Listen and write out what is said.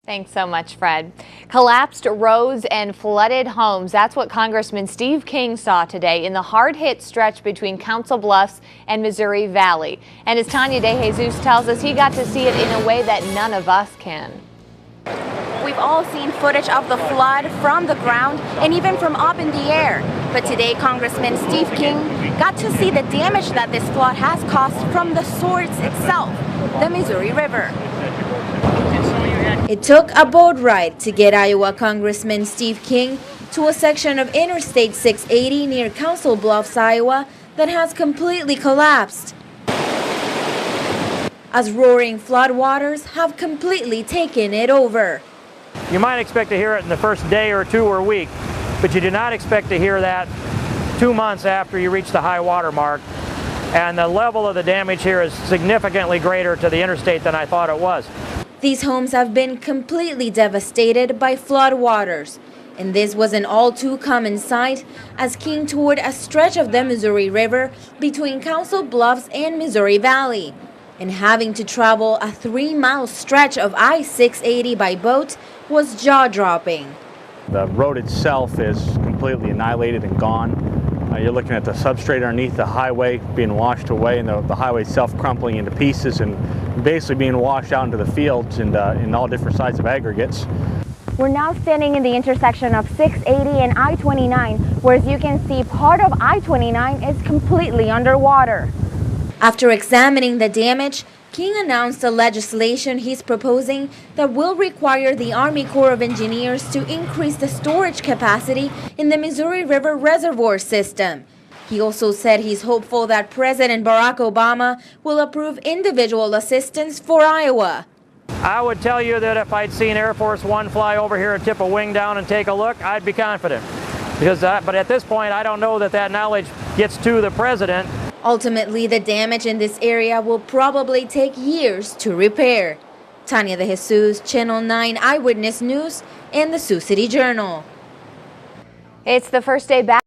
Thanks so much, Fred. Collapsed roads and flooded homes. That's what Congressman Steve King saw today in the hard-hit stretch between Council Bluffs and Missouri Valley. And as Tanya De Jesus tells us, he got to see it in a way that none of us can. We've all seen footage of the flood from the ground and even from up in the air. But today, Congressman Steve King got to see the damage that this flood has caused from the source itself, the Missouri River. It took a boat ride to get Iowa Congressman Steve King to a section of Interstate 680 near Council Bluffs, Iowa that has completely collapsed, as roaring floodwaters have completely taken it over. You might expect to hear it in the first day or two or week, but you do not expect to hear that 2 months after you reach the high water mark. And the level of the damage here is significantly greater to the interstate than I thought it was. These homes have been completely devastated by floodwaters, and this was an all too common sight as King toured a stretch of the Missouri River between Council Bluffs and Missouri Valley. And having to travel a 3-mile stretch of I-680 by boat was jaw-dropping. The road itself is completely annihilated and gone. You're looking at the substrate underneath the highway being washed away, and the highway itself crumbling into pieces and basically being washed out into the fields and in all different sizes of aggregates. We're now standing in the intersection of 680 and I-29, where as you can see, part of I-29 is completely underwater. After examining the damage, King announced a legislation he's proposing that will require the Army Corps of Engineers to increase the storage capacity in the Missouri River Reservoir system. He also said he's hopeful that President Barack Obama will approve individual assistance for Iowa. I would tell you that if I'd seen Air Force One fly over here and tip a wing down and take a look, I'd be confident. But at this point, I don't know that that knowledge gets to the president. Ultimately, the damage in this area will probably take years to repair. Tanya De Jesus, Channel 9 Eyewitness News, and the Sioux City Journal. It's the first day back.